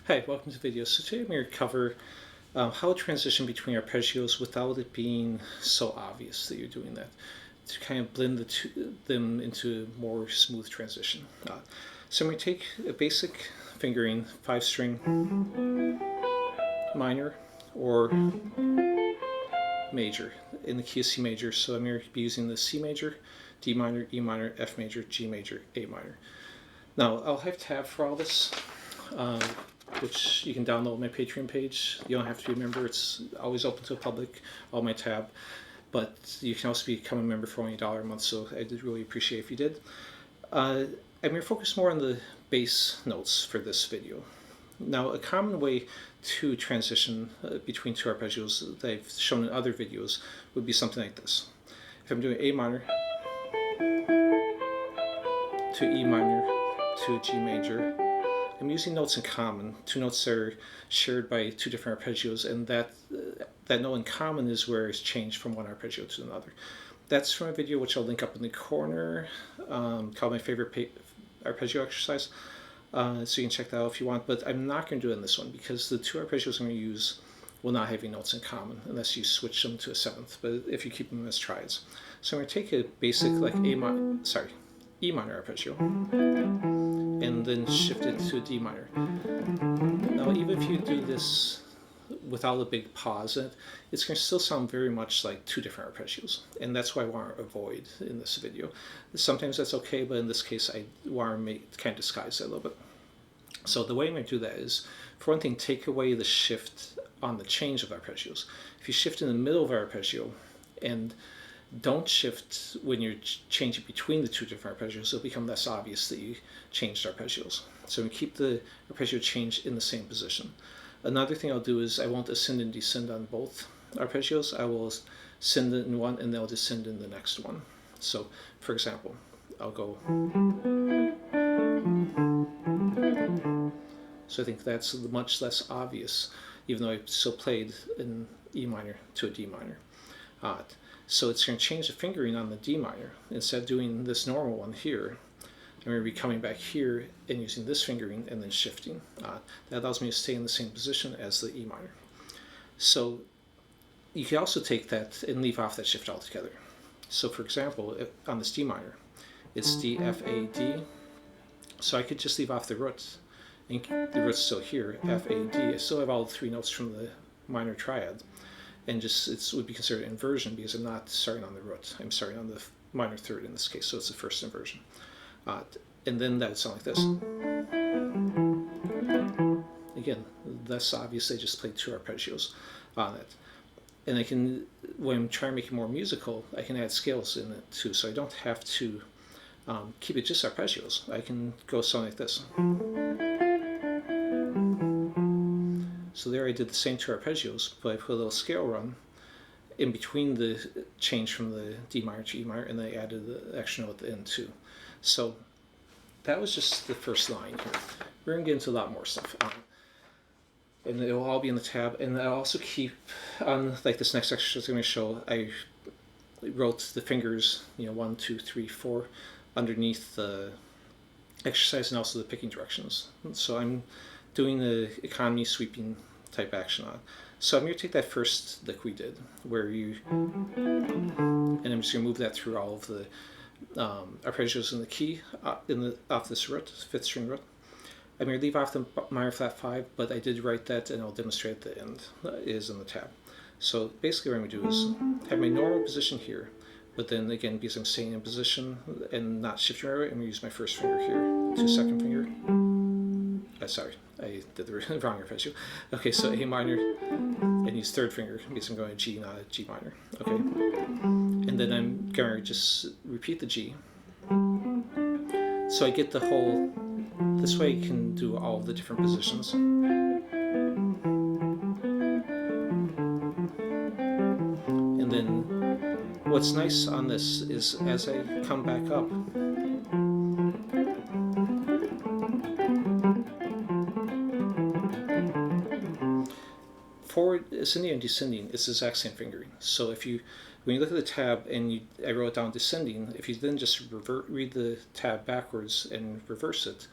Hi, welcome to the video. So today I'm going to cover how to transition between arpeggios without it being so obvious that you're doing that, to kind of blend them into a more smooth transition. So I'm going to take a basic fingering 5-string minor or major in the key of C major. So I'm going to be using the C major, D minor, E minor, F major, G major, A minor. Now I'll have tab for all this. Which you can download my Patreon page. You don't have to be a member. It's always open to the public, all my tab. But you can also become a member for only $1 a month, so I did really appreciate if you did. I'm going to focus more on the bass notes for this video. Now, a common way to transition between two arpeggios that I've shown in other videos would be something like this. If I'm doing A minor to E minor to G major, I'm using notes in common, two notes that are shared by two different arpeggios, and that note in common is where it's changed from one arpeggio to another. That's from a video which I'll link up in the corner, called My Favorite Arpeggio Exercise, so you can check that out if you want, but I'm not going to do it in this one because the two arpeggios I'm going to use will not have any notes in common unless you switch them to a seventh, but if you keep them as triads. So I'm going to take a basic like E minor arpeggio, and then shift it to D minor. Now, even if you do this without a big pause, it's going to still sound very much like two different arpeggios, and that's what I want to avoid in this video. Sometimes that's okay, but in this case, I want to kind of disguise it a little bit. So the way I'm going to do that is, for one thing, take away the shift on the change of arpeggios. If you shift in the middle of our arpeggio and don't shift when you're changing between the two different arpeggios, it'll become less obvious that you changed arpeggios. So we keep the arpeggio change in the same position. Another thing I'll do is I won't ascend and descend on both arpeggios. I will ascend in one and they'll descend in the next one. So, for example, I'll go. So I think that's much less obvious, even though I still played in E minor to a D minor. So it's going to change the fingering on the D minor. Instead of doing this normal one here, I'm going to be coming back here and using this fingering and then shifting. That allows me to stay in the same position as the E minor. So you can also take that and leave off that shift altogether. So for example, on this D minor, it's D, F, A, D. So I could just leave off the root, and the root's still here, F, A, D. I still have all the three notes from the minor triad. And just it would be considered inversion because I'm not starting on the root. I'm starting on the minor third in this case, so it's the first inversion. And then that would sound like this. Again, less obvious. I just played two arpeggios on it. And I can, when I'm trying to make it more musical, I can add scales in it too, so I don't have to keep it just arpeggios. I can go something like this. So there I did the same two arpeggios, but I put a little scale run in between the change from the D minor to E minor, and then I added the extra note at the end too. So that was just the first line here. We're going to get into a lot more stuff. And it will all be in the tab. And I'll also keep, on like this next exercise I'm going to show, I wrote the fingers, 1, 2, 3, 4, underneath the exercise and also the picking directions. So I'm doing the economy sweeping type action on. So I'm going to take that first lick we did, where you, and I'm just going to move that through all of the arpeggios in the key, off this root, 5th string root. I'm going to leave off the minor flat 5, but I did write that and I'll demonstrate at the end, is in the tab. So basically what I'm going to do is have my normal position here, but then again, because I'm staying in position and not shifting right away, I'm going to use my first finger here to second finger. Sorry, I did the wrong arpeggio. Okay, so A minor, and use third finger because I'm going to G, not a G minor. Okay, and then I'm going to just repeat the G. So I get the whole, this way I can do all of the different positions. And then what's nice on this is as I come back up, forward ascending and descending is the exact same fingering. So if you, when you look at the tab and I wrote it down descending, if you then just read the tab backwards and reverse it,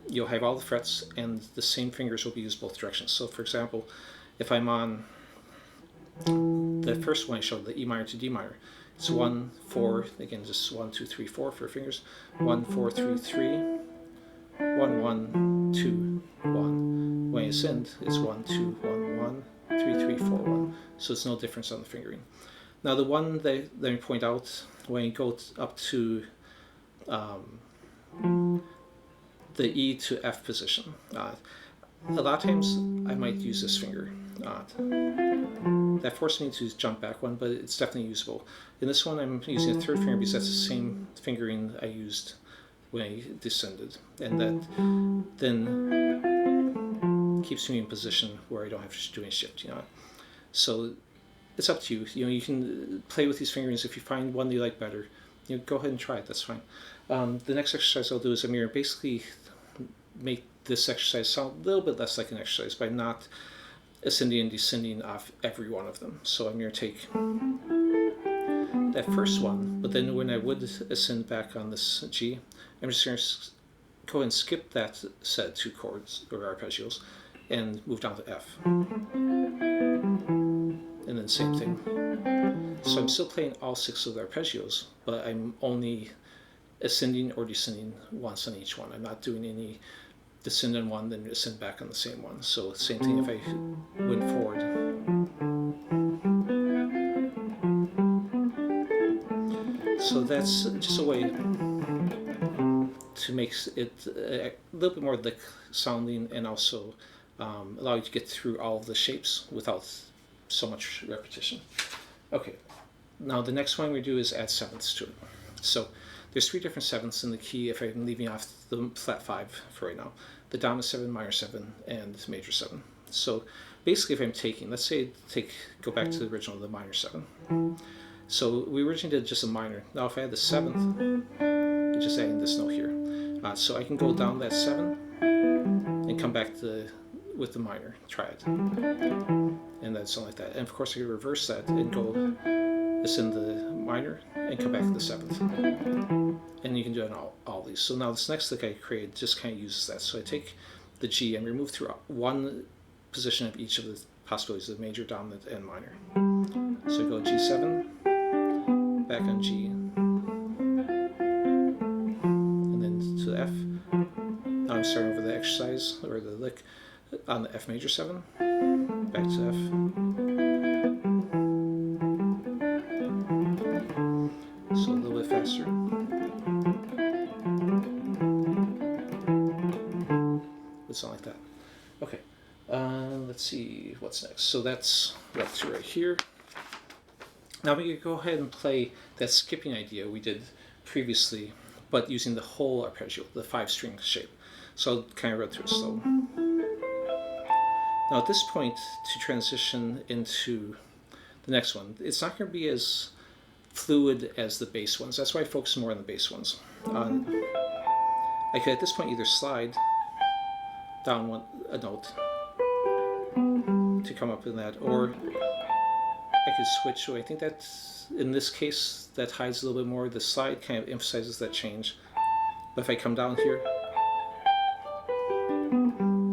you'll have all the frets, and the same fingers will be used both directions. So for example, if I'm on the first one I showed, the E minor to D minor, it's 1, 4, again just 1, 2, 3, 4 for fingers, 1, 4, 3, 3, 1, 1, 2, 1. When I ascend, it's 1, 2, 1, 1, 3, 3, 4, 1. So it's no difference on the fingering. Now the one that I point out, when you go up to the E to F position, a lot of times I might use this finger. That forced me to jump back one, but it's definitely usable. In this one I'm using a third finger because that's the same fingering I used when I descended, and that then keeps me in position where I don't have to do any shift, So it's up to you. You can play with these fingerings. If you find one that you like better, go ahead and try it. That's fine. The next exercise I'll do is I'm going to basically make this exercise sound a little bit less like an exercise by not ascending and descending off every one of them. So I'm going to take that first one, but then when I would ascend back on this G, I'm just going to go ahead and skip that set of 2 chords or arpeggios and move down to F. And then same thing. So I'm still playing all 6 of the arpeggios, but I'm only ascending or descending once on each one. I'm not doing any descend on one, then ascend back on the same one. So same thing if I went forward. So that's just a way to make it a little bit more lick sounding, and also allow you to get through all of the shapes without so much repetition. Okay, now the next one we do is add sevenths to it. So there's 3 different sevenths in the key if I'm leaving off the flat 5 for right now. The dominant 7, minor 7, and major 7. So basically if I'm taking, let's say go back to the original, the minor 7. So we originally did just a minor. Now if I had the 7th, it's just adding this note here. So I can go down that 7 and come back with the minor triad. And then something like that. And of course I can reverse that and go ascend the minor and come back to the 7th. And you can do it on all these. So now this next lick I created just kind of uses that. So I take the G and remove through one position of each of the possibilities, the major, dominant, and minor. So I go G7, back on G, and then to F. Now I'm starting over the exercise, or the lick, on the F major 7, back to F. So a little bit faster. Something like that. Okay, let's see what's next. So that's what to right here. Now we can go ahead and play that skipping idea we did previously, but using the whole arpeggio, the 5-string shape. So I'll kind of run through it slow. Now at this point, to transition into the next one, it's not going to be as fluid as the bass ones. That's why I focus more on the bass ones. I could at this point either slide down a note to come up in that, or I could switch. So I think that in this case that hides a little bit more. The slide kind of emphasizes that change, but if I come down here,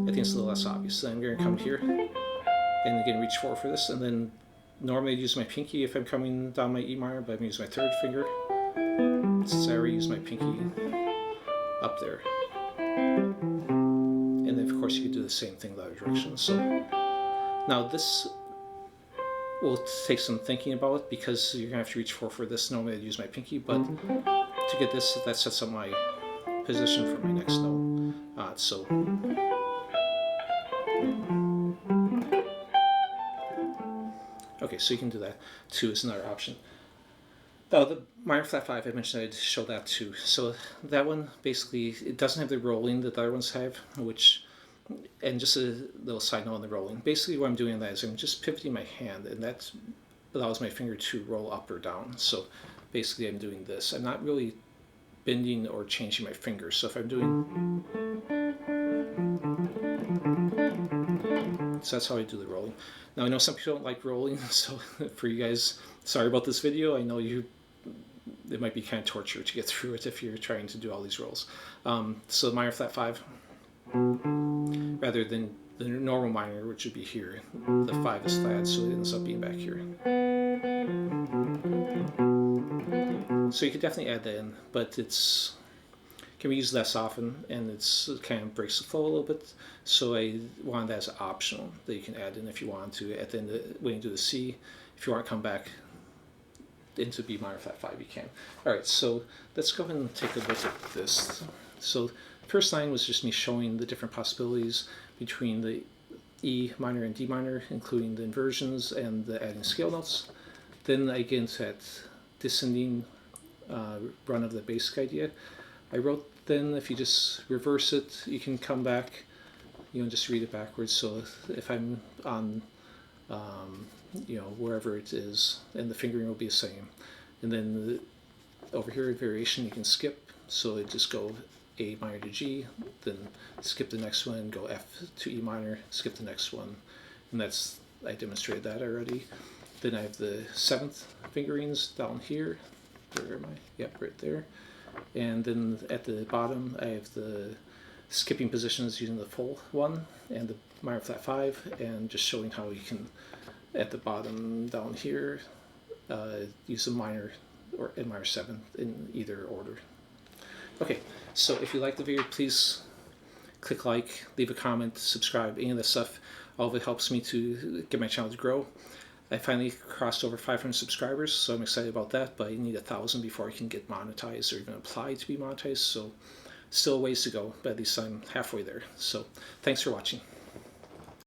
I think it's a little less obvious. So I'm going to come here and again reach forward for this, and then normally I'd use my pinky if I'm coming down my E minor, but I'm going to use my 3rd finger since I already used my pinky up there. And then of course you could do the same thing the other direction. So now this will take some thinking about it, because you're going to have to reach for this. Normally I'd use my pinky, but to get this, that sets up my position for my next note. Okay, so you can do that too as another option. Now the minor flat 5, I mentioned I'd show that too. So that one basically, it doesn't have the rolling that the other ones have, and just a little side note on the rolling. Basically what I'm doing on that is I'm just pivoting my hand, and that allows my finger to roll up or down. So basically I'm doing this. I'm not really bending or changing my fingers. So if I'm doing, so that's how I do the rolling. Now I know some people don't like rolling, so for you guys, sorry about this video. I know it might be kind of torture to get through it if you're trying to do all these rolls. So minor flat 5, rather than the normal minor, which would be here. The 5 is flat, so it ends up being back here. So you could definitely add that in, but it's can be used less often, and it kind of breaks the flow a little bit. So I wanted that as optional that you can add in if you want to at the end when you do the C. If you want to come back into B minor flat 5, you can. All right, so let's go ahead and take a look at this. So the first line was just me showing the different possibilities between the E minor and D minor, including the inversions and the adding scale notes. Then I get into that descending run of the basic idea. I wrote then if you just reverse it, you can come back, just read it backwards. So if I'm on, wherever it is, and the fingering will be the same. And then over here, variation, you can skip. So it just go A minor to G, then skip the next one, go F to E minor, skip the next one. And I demonstrated that already. Then I have the 7th fingerings down here. Where am I? Yep, right there. And then at the bottom, I have the skipping positions using the full one and the minor flat 5, and just showing how you can, at the bottom down here, use a minor or a minor 7 in either order. Okay, so if you like the video, please click like, leave a comment, subscribe, any of this stuff. All of it helps me to get my channel to grow. I finally crossed over 500 subscribers, so I'm excited about that, but I need 1,000 before I can get monetized or even apply to be monetized, so still a ways to go, but at least I'm halfway there. So thanks for watching.